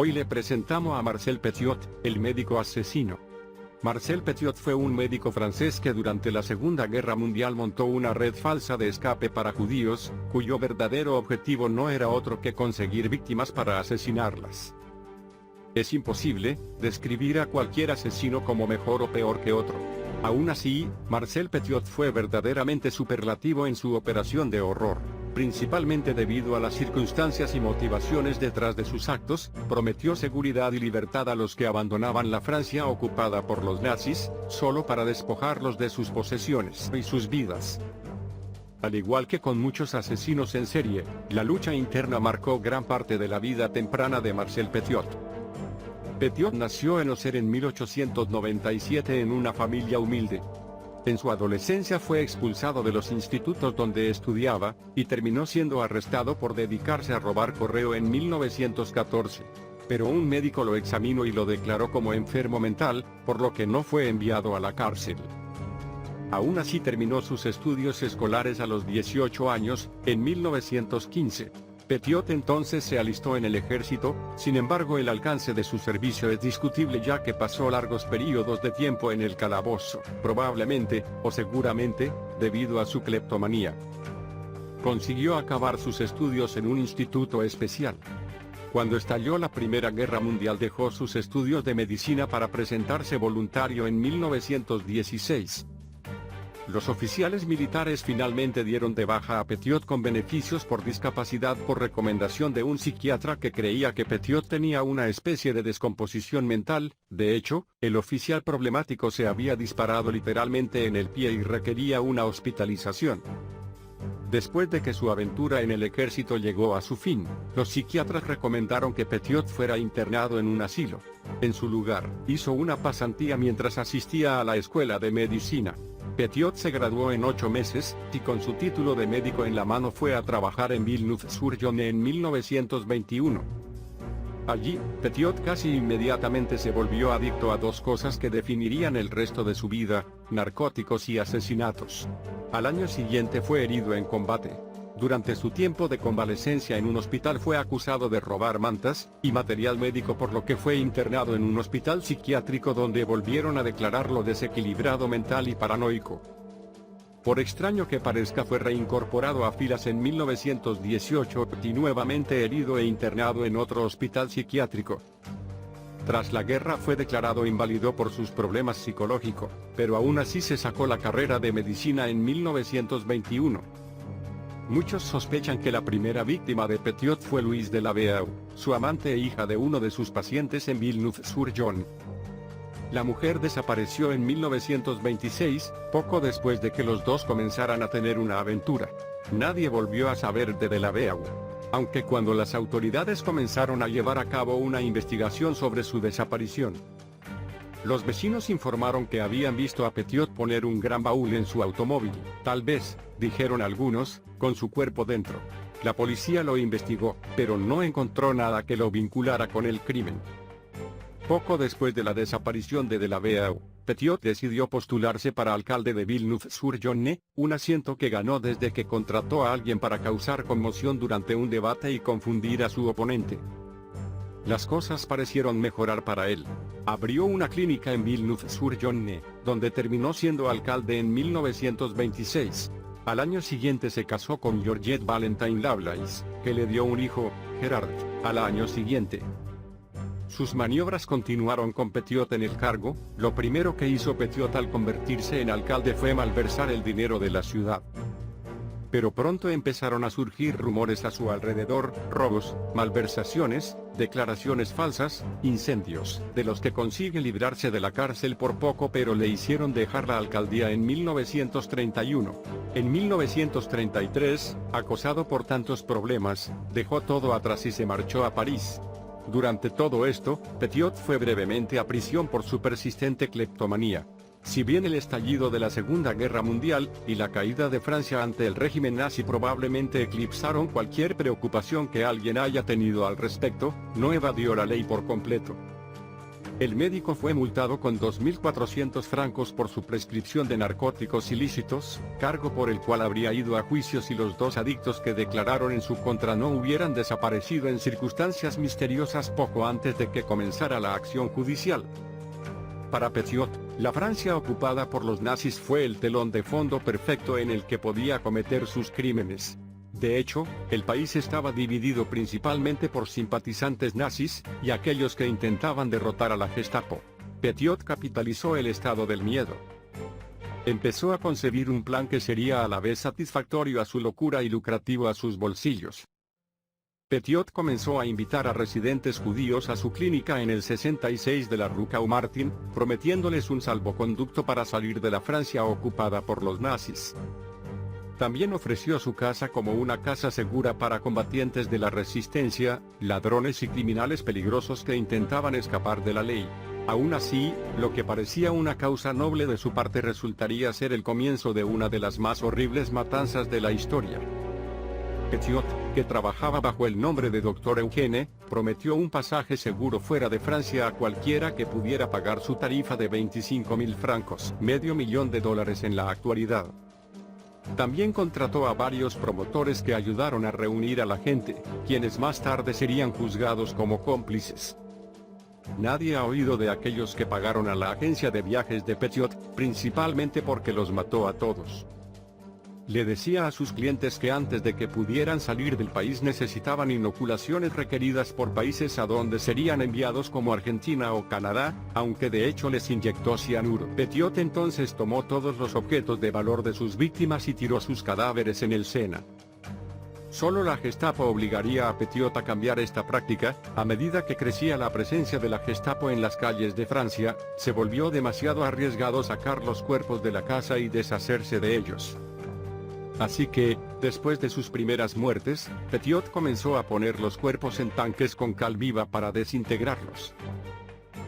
Hoy le presentamos a Marcel Petiot, el médico asesino. Marcel Petiot fue un médico francés que durante la Segunda Guerra Mundial montó una red falsa de escape para judíos, cuyo verdadero objetivo no era otro que conseguir víctimas para asesinarlas. Es imposible describir a cualquier asesino como mejor o peor que otro. Aún así, Marcel Petiot fue verdaderamente superlativo en su operación de horror, principalmente debido a las circunstancias y motivaciones detrás de sus actos. Prometió seguridad y libertad a los que abandonaban la Francia ocupada por los nazis, solo para despojarlos de sus posesiones y sus vidas. Al igual que con muchos asesinos en serie, la lucha interna marcó gran parte de la vida temprana de Marcel Petiot. Petiot nació en Auxerre en 1897 en una familia humilde. En su adolescencia fue expulsado de los institutos donde estudiaba, y terminó siendo arrestado por dedicarse a robar correo en 1914. Pero un médico lo examinó y lo declaró como enfermo mental, por lo que no fue enviado a la cárcel. Aún así terminó sus estudios escolares a los 18 años, en 1915. Petiot entonces se alistó en el ejército. Sin embargo, el alcance de su servicio es discutible, ya que pasó largos periodos de tiempo en el calabozo, probablemente, o seguramente, debido a su cleptomanía. Consiguió acabar sus estudios en un instituto especial. Cuando estalló la Primera Guerra Mundial dejó sus estudios de medicina para presentarse voluntario en 1916. Los oficiales militares finalmente dieron de baja a Petiot con beneficios por discapacidad por recomendación de un psiquiatra que creía que Petiot tenía una especie de descomposición mental. De hecho, el oficial problemático se había disparado literalmente en el pie y requería una hospitalización. Después de que su aventura en el ejército llegó a su fin, los psiquiatras recomendaron que Petiot fuera internado en un asilo. En su lugar, hizo una pasantía mientras asistía a la escuela de medicina. Petiot se graduó en 8 meses, y con su título de médico en la mano fue a trabajar en Villeneuve-sur-Yonne en 1921. Allí, Petiot casi inmediatamente se volvió adicto a dos cosas que definirían el resto de su vida: narcóticos y asesinatos. Al año siguiente fue herido en combate. Durante su tiempo de convalecencia en un hospital fue acusado de robar mantas y material médico, por lo que fue internado en un hospital psiquiátrico donde volvieron a declararlo desequilibrado mental y paranoico. Por extraño que parezca, fue reincorporado a filas en 1918 y nuevamente herido e internado en otro hospital psiquiátrico. Tras la guerra fue declarado inválido por sus problemas psicológicos, pero aún así se sacó la carrera de medicina en 1921. Muchos sospechan que la primera víctima de Petiot fue Louise de la Beauce, su amante e hija de uno de sus pacientes en Villeneuve-sur-Yonne. La mujer desapareció en 1926, poco después de que los dos comenzaran a tener una aventura. Nadie volvió a saber de la Beauce, aunque cuando las autoridades comenzaron a llevar a cabo una investigación sobre su desaparición, los vecinos informaron que habían visto a Petiot poner un gran baúl en su automóvil, tal vez, dijeron algunos, con su cuerpo dentro. La policía lo investigó, pero no encontró nada que lo vinculara con el crimen. Poco después de la desaparición de la Beauce, Petiot decidió postularse para alcalde de Villeneuve-sur-Yonne, un asiento que ganó desde que contrató a alguien para causar conmoción durante un debate y confundir a su oponente. Las cosas parecieron mejorar para él. Abrió una clínica en Villeneuve-sur-Yonne, donde terminó siendo alcalde en 1926. Al año siguiente se casó con Georgette Valentine Lovelace, que le dio un hijo, Gerard, al año siguiente. Sus maniobras continuaron con Petiot en el cargo. Lo primero que hizo Petiot al convertirse en alcalde fue malversar el dinero de la ciudad. Pero pronto empezaron a surgir rumores a su alrededor: robos, malversaciones, declaraciones falsas, incendios, de los que consigue librarse de la cárcel por poco, pero le hicieron dejar la alcaldía en 1931. En 1933, acosado por tantos problemas, dejó todo atrás y se marchó a París. Durante todo esto, Petiot fue brevemente a prisión por su persistente cleptomanía. Si bien el estallido de la Segunda Guerra Mundial y la caída de Francia ante el régimen nazi probablemente eclipsaron cualquier preocupación que alguien haya tenido al respecto, no evadió la ley por completo. El médico fue multado con 2.400 francos por su prescripción de narcóticos ilícitos, cargo por el cual habría ido a juicio si los dos adictos que declararon en su contra no hubieran desaparecido en circunstancias misteriosas poco antes de que comenzara la acción judicial. Para Petiot, la Francia ocupada por los nazis fue el telón de fondo perfecto en el que podía cometer sus crímenes. De hecho, el país estaba dividido principalmente por simpatizantes nazis, y aquellos que intentaban derrotar a la Gestapo. Petiot capitalizó el estado del miedo. Empezó a concebir un plan que sería a la vez satisfactorio a su locura y lucrativo a sus bolsillos. Petiot comenzó a invitar a residentes judíos a su clínica en el 66 de la Rue Caumartin, prometiéndoles un salvoconducto para salir de la Francia ocupada por los nazis. También ofreció su casa como una casa segura para combatientes de la resistencia, ladrones y criminales peligrosos que intentaban escapar de la ley. Aún así, lo que parecía una causa noble de su parte resultaría ser el comienzo de una de las más horribles matanzas de la historia. Petiot, que trabajaba bajo el nombre de Dr. Eugène, prometió un pasaje seguro fuera de Francia a cualquiera que pudiera pagar su tarifa de 25.000 francos, $500,000 en la actualidad. También contrató a varios promotores que ayudaron a reunir a la gente, quienes más tarde serían juzgados como cómplices. Nadie ha oído de aquellos que pagaron a la agencia de viajes de Petiot, principalmente porque los mató a todos. Le decía a sus clientes que antes de que pudieran salir del país necesitaban inoculaciones requeridas por países a donde serían enviados como Argentina o Canadá, aunque de hecho les inyectó cianuro. Petiot entonces tomó todos los objetos de valor de sus víctimas y tiró sus cadáveres en el Sena. Solo la Gestapo obligaría a Petiot a cambiar esta práctica. A medida que crecía la presencia de la Gestapo en las calles de Francia, se volvió demasiado arriesgado sacar los cuerpos de la casa y deshacerse de ellos. Así que, después de sus primeras muertes, Petiot comenzó a poner los cuerpos en tanques con cal viva para desintegrarlos.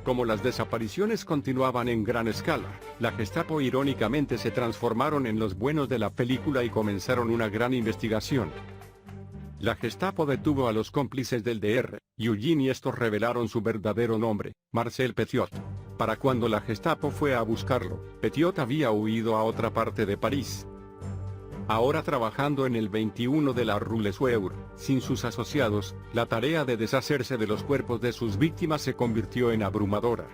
Como las desapariciones continuaban en gran escala, la Gestapo irónicamente se transformaron en los buenos de la película y comenzaron una gran investigación. La Gestapo detuvo a los cómplices del Dr. Eugène y estos revelaron su verdadero nombre, Marcel Petiot. Para cuando la Gestapo fue a buscarlo, Petiot había huido a otra parte de París. Ahora trabajando en el 21 de la Rue Lesueur, sin sus asociados, la tarea de deshacerse de los cuerpos de sus víctimas se convirtió en abrumadora.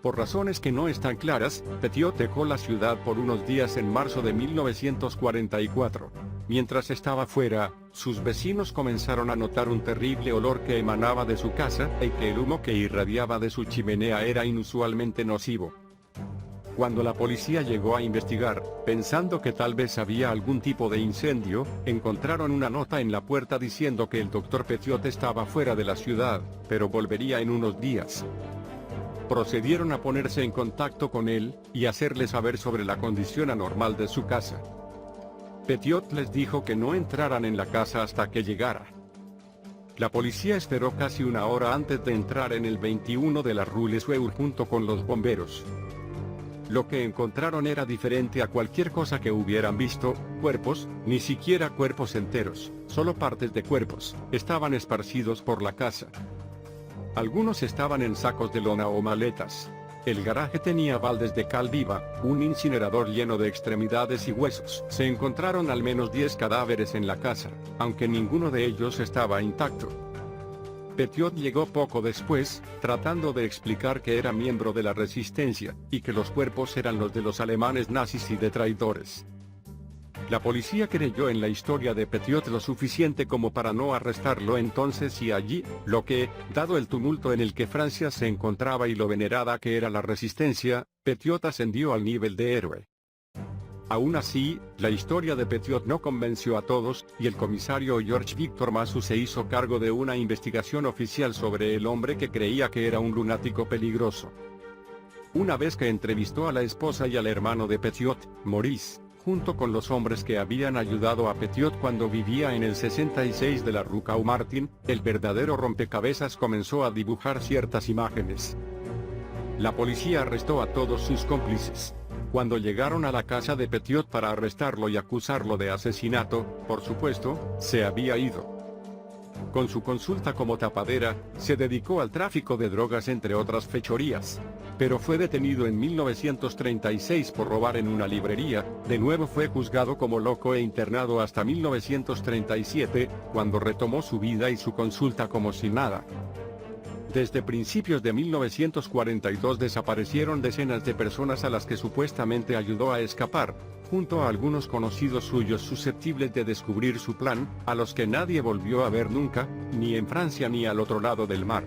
Por razones que no están claras, Petiot dejó la ciudad por unos días en marzo de 1944. Mientras estaba fuera, sus vecinos comenzaron a notar un terrible olor que emanaba de su casa, y que el humo que irradiaba de su chimenea era inusualmente nocivo. Cuando la policía llegó a investigar, pensando que tal vez había algún tipo de incendio, encontraron una nota en la puerta diciendo que el Dr. Petiot estaba fuera de la ciudad, pero volvería en unos días. Procedieron a ponerse en contacto con él, y hacerle saber sobre la condición anormal de su casa. Petiot les dijo que no entraran en la casa hasta que llegara. La policía esperó casi una hora antes de entrar en el 21 de la Rue Lesueur junto con los bomberos. Lo que encontraron era diferente a cualquier cosa que hubieran visto: cuerpos, ni siquiera cuerpos enteros, solo partes de cuerpos, estaban esparcidos por la casa. Algunos estaban en sacos de lona o maletas. El garaje tenía baldes de cal viva, un incinerador lleno de extremidades y huesos. Se encontraron al menos 10 cadáveres en la casa, aunque ninguno de ellos estaba intacto. Petiot llegó poco después, tratando de explicar que era miembro de la resistencia, y que los cuerpos eran los de los alemanes nazis y de traidores. La policía creyó en la historia de Petiot lo suficiente como para no arrestarlo entonces y allí, lo que, dado el tumulto en el que Francia se encontraba y lo venerada que era la resistencia, Petiot ascendió al nivel de héroe. Aún así, la historia de Petiot no convenció a todos, y el comisario Georges-Victor Massou se hizo cargo de una investigación oficial sobre el hombre que creía que era un lunático peligroso. Una vez que entrevistó a la esposa y al hermano de Petiot, Maurice, junto con los hombres que habían ayudado a Petiot cuando vivía en el 66 de la Rue Caumartin, el verdadero rompecabezas comenzó a dibujar ciertas imágenes. La policía arrestó a todos sus cómplices. Cuando llegaron a la casa de Petiot para arrestarlo y acusarlo de asesinato, por supuesto, se había ido. Con su consulta como tapadera, se dedicó al tráfico de drogas entre otras fechorías. Pero fue detenido en 1936 por robar en una librería, de nuevo fue juzgado como loco e internado hasta 1937, cuando retomó su vida y su consulta como si nada. Desde principios de 1942 desaparecieron decenas de personas a las que supuestamente ayudó a escapar, junto a algunos conocidos suyos susceptibles de descubrir su plan, a los que nadie volvió a ver nunca, ni en Francia ni al otro lado del mar.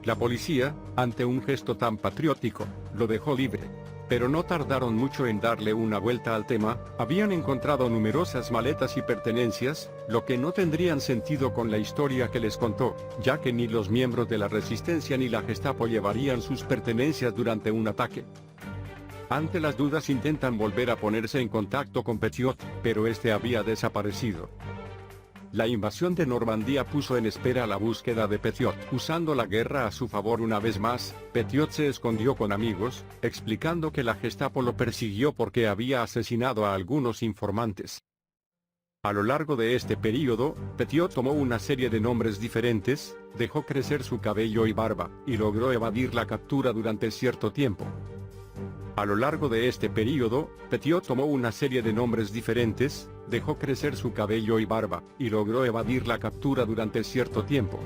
La policía, ante un gesto tan patriótico, lo dejó libre. Pero no tardaron mucho en darle una vuelta al tema, habían encontrado numerosas maletas y pertenencias, lo que no tendrían sentido con la historia que les contó, ya que ni los miembros de la resistencia ni la Gestapo llevarían sus pertenencias durante un ataque. Ante las dudas intentan volver a ponerse en contacto con Petiot, pero este había desaparecido. La invasión de Normandía puso en espera la búsqueda de Petiot. Usando la guerra a su favor una vez más, Petiot se escondió con amigos, explicando que la Gestapo lo persiguió porque había asesinado a algunos informantes. A lo largo de este período, Petiot tomó una serie de nombres diferentes, dejó crecer su cabello y barba, y logró evadir la captura durante cierto tiempo. A lo largo de este período, Petiot tomó una serie de nombres diferentes, dejó crecer su cabello y barba, y logró evadir la captura durante cierto tiempo.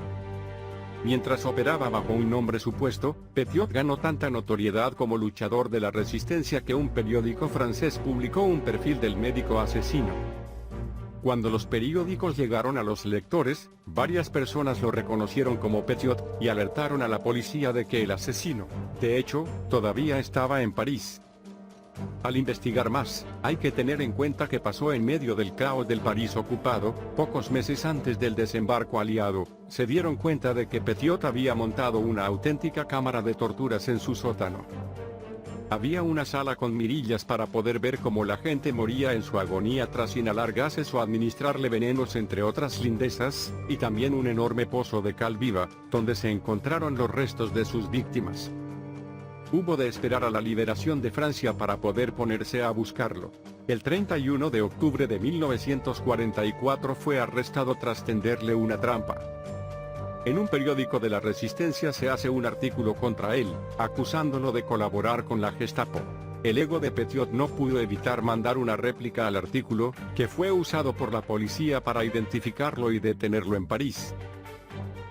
Mientras operaba bajo un nombre supuesto, Petiot ganó tanta notoriedad como luchador de la resistencia que un periódico francés publicó un perfil del médico asesino. Cuando los periódicos llegaron a los lectores, varias personas lo reconocieron como Petiot, y alertaron a la policía de que el asesino, de hecho, todavía estaba en París. Al investigar más, hay que tener en cuenta que pasó en medio del caos del París ocupado, pocos meses antes del desembarco aliado, se dieron cuenta de que Petiot había montado una auténtica cámara de torturas en su sótano. Había una sala con mirillas para poder ver cómo la gente moría en su agonía tras inhalar gases o administrarle venenos entre otras lindezas, y también un enorme pozo de cal viva, donde se encontraron los restos de sus víctimas. Hubo de esperar a la liberación de Francia para poder ponerse a buscarlo. El 31 de octubre de 1944 fue arrestado tras tenderle una trampa. En un periódico de la Resistencia se hace un artículo contra él, acusándolo de colaborar con la Gestapo. El ego de Petiot no pudo evitar mandar una réplica al artículo, que fue usado por la policía para identificarlo y detenerlo en París.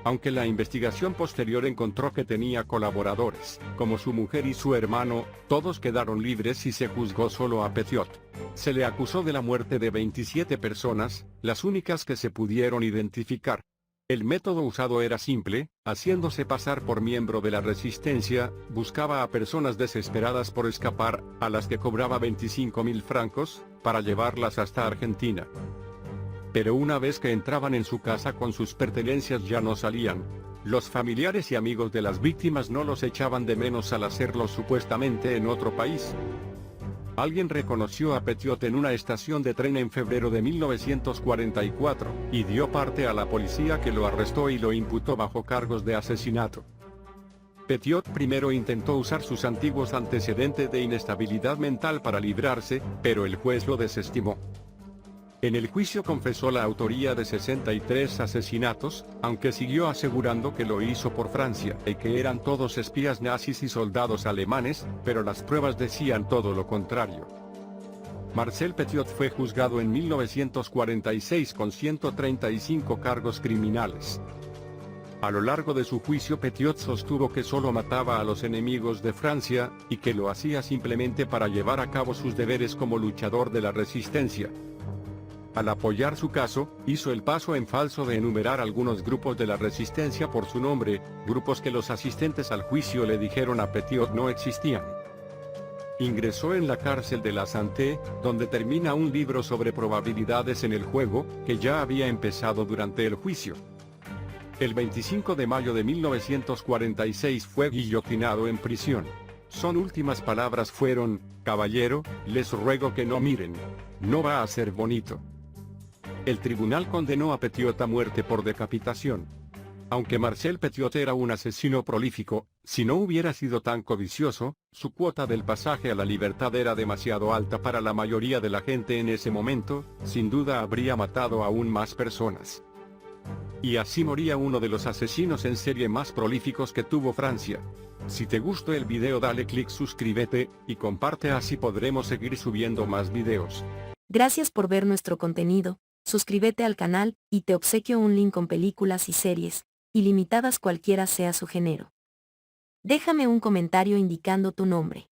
Aunque la investigación posterior encontró que tenía colaboradores, como su mujer y su hermano, todos quedaron libres y se juzgó solo a Petiot. Se le acusó de la muerte de 27 personas, las únicas que se pudieron identificar. El método usado era simple, haciéndose pasar por miembro de la resistencia, buscaba a personas desesperadas por escapar, a las que cobraba 25.000 francos, para llevarlas hasta Argentina. Pero una vez que entraban en su casa con sus pertenencias ya no salían. Los familiares y amigos de las víctimas no los echaban de menos al hacerlo supuestamente en otro país. Alguien reconoció a Petiot en una estación de tren en febrero de 1944, y dio parte a la policía que lo arrestó y lo imputó bajo cargos de asesinato. Petiot primero intentó usar sus antiguos antecedentes de inestabilidad mental para librarse, pero el juez lo desestimó. En el juicio confesó la autoría de 63 asesinatos, aunque siguió asegurando que lo hizo por Francia, y que eran todos espías nazis y soldados alemanes, pero las pruebas decían todo lo contrario. Marcel Petiot fue juzgado en 1946 con 135 cargos criminales. A lo largo de su juicio Petiot sostuvo que solo mataba a los enemigos de Francia, y que lo hacía simplemente para llevar a cabo sus deberes como luchador de la resistencia. Al apoyar su caso, hizo el paso en falso de enumerar algunos grupos de la resistencia por su nombre, grupos que los asistentes al juicio le dijeron a Petiot no existían. Ingresó en la cárcel de la Santé, donde termina un libro sobre probabilidades en el juego, que ya había empezado durante el juicio. El 25 de mayo de 1946 fue guillotinado en prisión. Sus últimas palabras fueron: «Caballero, les ruego que no miren. No va a ser bonito». El tribunal condenó a Petiot a muerte por decapitación. Aunque Marcel Petiot era un asesino prolífico, si no hubiera sido tan codicioso, su cuota del pasaje a la libertad era demasiado alta para la mayoría de la gente en ese momento, sin duda habría matado aún más personas. Y así moría uno de los asesinos en serie más prolíficos que tuvo Francia. Si te gustó el video dale click suscríbete, y comparte, así podremos seguir subiendo más videos. Gracias por ver nuestro contenido, suscríbete al canal, y te obsequio un link con películas y series, ilimitadas cualquiera sea su género. Déjame un comentario indicando tu nombre.